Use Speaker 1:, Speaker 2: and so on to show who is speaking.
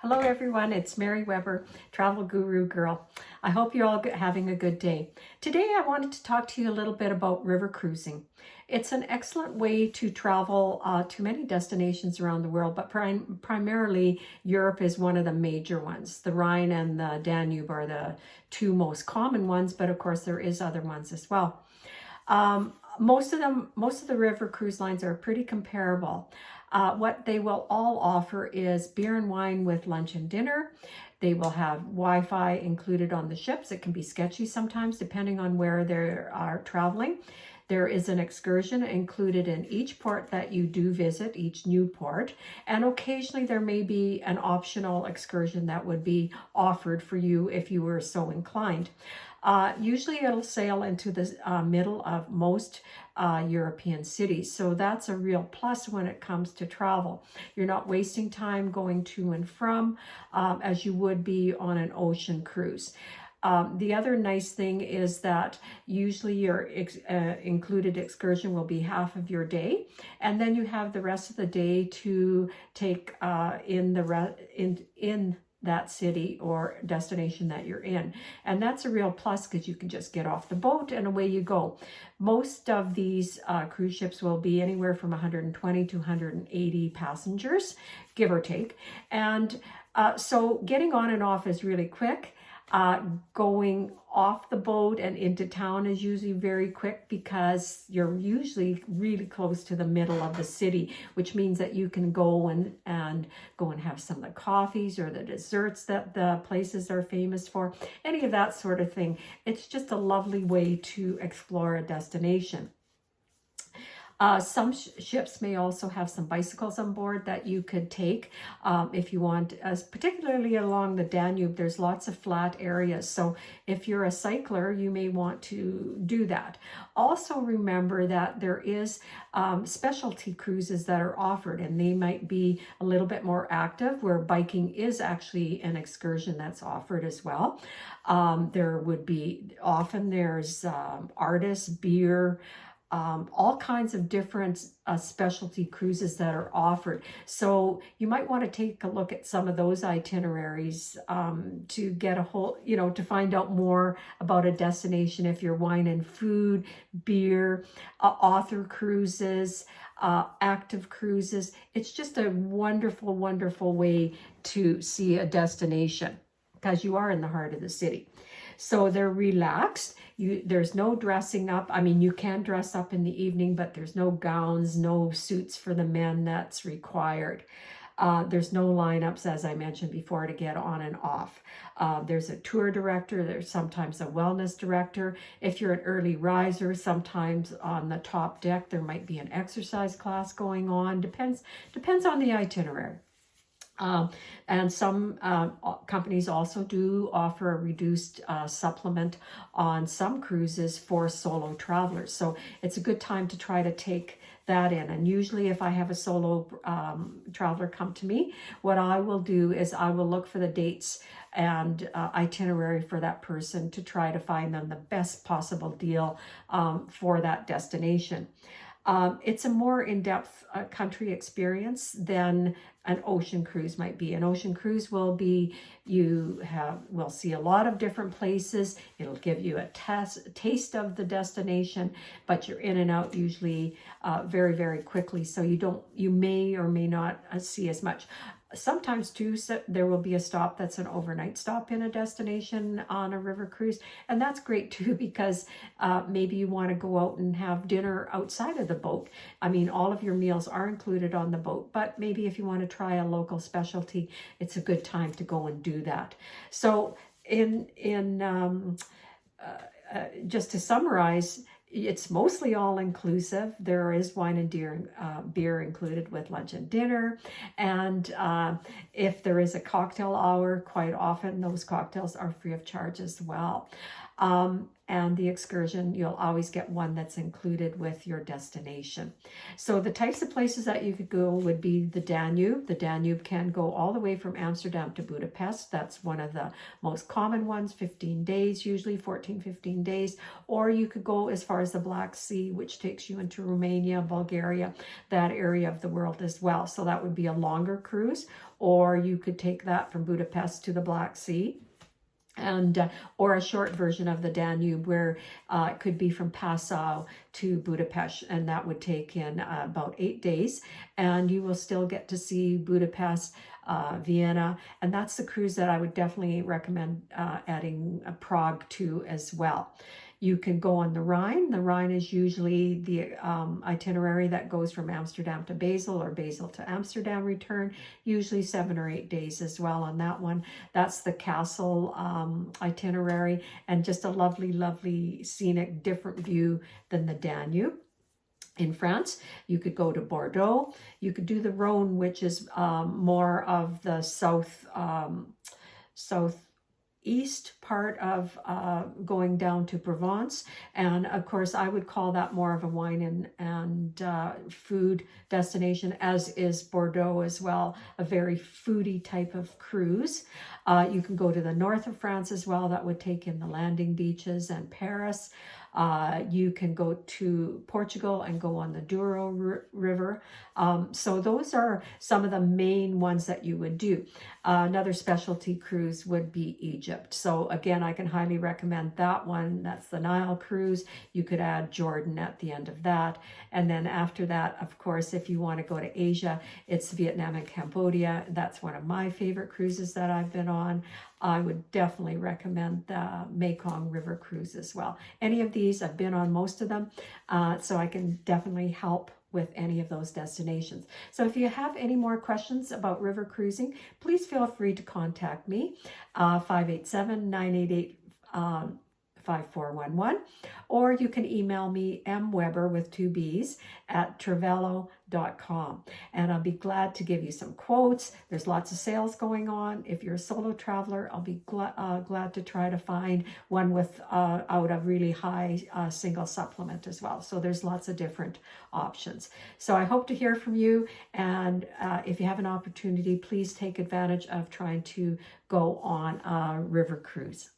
Speaker 1: Hello everyone, it's Mary Weber, Travel Guru Girl. I hope you're all having a good day. Today I wanted to talk to you a little bit about river cruising. It's an excellent way to travel to many destinations around the world, but primarily Europe is one of the major ones. The Rhine and the Danube are the two most common ones, but of course there is other ones as well. Most of the river cruise lines are pretty comparable. What they will all offer is beer and wine with lunch and dinner. They will have Wi-Fi included on the ships. It can be sketchy sometimes depending on where they are traveling. There is an excursion included in each port that you do visit, each new port, and occasionally there may be an optional excursion that would be offered for you if you were so inclined. Usually it'll sail into the middle of most European cities. So that's a real plus when it comes to travel. You're not wasting time going to and from as you would be on an ocean cruise. The other nice thing is that usually your included excursion will be half of your day, and then you have the rest of the day to take in that city or destination that you're in. And that's a real plus because you can just get off the boat and away you go. Most of these cruise ships will be anywhere from 120 to 180 passengers, give or take. And so getting on and off is really quick. Going off the boat and into town is usually very quick because you're usually really close to the middle of the city, which means that you can go and go and have some of the coffees or the desserts that the places are famous for, any of that sort of thing. It's just a lovely way to explore a destination. Some ships may also have some bicycles on board that you could take if you want, particularly along the Danube. There's lots of flat areas. So if you're a cycler, you may want to do that. Also remember that there is specialty cruises that are offered, and they might be a little bit more active, where biking is actually an excursion that's offered as well. There would be, often there's artists, beer, all kinds of different specialty cruises that are offered. So you might want to take a look at some of those itineraries to get a whole, to find out more about a destination. If you're wine and food, beer, author cruises, active cruises, it's just a wonderful, wonderful way to see a destination because you are in the heart of the city. So they're relaxed. There's no dressing up. I mean, you can dress up in the evening, but there's no gowns, no suits for the men that's required. There's no lineups, as I mentioned before, to get on and off. There's a tour director. There's sometimes a wellness director. If you're an early riser, sometimes on the top deck, there might be an exercise class going on. Depends on the itinerary. And some companies also do offer a reduced supplement on some cruises for solo travelers. So it's a good time to try to take that in. And usually if I have a solo traveler come to me, what I will do is I will look for the dates and itinerary for that person to try to find them the best possible deal for that destination. It's a more in-depth country experience than an ocean cruise might be. An ocean cruise will be, will see a lot of different places. It'll give you a taste of the destination, but you're in and out usually very, very quickly. So you may or may not see as much. Sometimes too, there will be a stop that's an overnight stop in a destination on a river cruise. And that's great too, because maybe you want to go out and have dinner outside of the boat. I mean, all of your meals are included on the boat, but maybe if you want to try a local specialty, it's a good time to go and do that. So just to summarize, it's mostly all inclusive. There is wine and beer included with lunch and dinner. And if there is a cocktail hour, quite often those cocktails are free of charge as well. and the excursion, you'll always get one that's included with your destination. So the types of places that you could go would be the Danube. The Danube can go all the way from Amsterdam to Budapest. That's one of the most common ones, 15 days, usually 14, 15 days. Or you could go as far as the Black Sea, which takes you into Romania, Bulgaria, that area of the world as well. So that would be a longer cruise, or you could take that from Budapest to the Black Sea, and or a short version of the Danube where it could be from Passau to Budapest, and that would take in about 8 days, and you will still get to see Budapest, Vienna, and that's the cruise that I would definitely recommend adding Prague to as well. You can go on the Rhine. The Rhine is usually the itinerary that goes from Amsterdam to Basel or Basel to Amsterdam return, usually 7 or 8 days as well on that one. That's the castle itinerary, and just a lovely, lovely scenic, different view than the Danube. In France, you could go to Bordeaux. You could do the Rhone, which is more of the southeast part of going down to Provence, and of course I would call that more of a wine and food destination, as is Bordeaux as well, a very foodie type of cruise. You can go to the north of France as well. That would take in the landing beaches and Paris. You can go to Portugal and go on the Douro River. So those are some of the main ones that you would do. Another specialty cruise would be Egypt. So again, I can highly recommend that one. That's the Nile cruise. You could add Jordan at the end of that. And then after that, of course, if you want to go to Asia, it's Vietnam and Cambodia. That's one of my favorite cruises that I've been on. I would definitely recommend the Mekong River cruise as well. Any of these, I've been on most of them, so I can definitely help with any of those destinations. So if you have any more questions about river cruising, please feel free to contact me, 587-988 5411, or you can email me mweber with 2 B's at Trevello.com, and I'll be glad to give you some quotes. There's lots of sales going on. If you're a solo traveler, I'll be glad to try to find one with out a really high single supplement as well. So there's lots of different options. So I hope to hear from you, and if you have an opportunity, please take advantage of trying to go on a river cruise.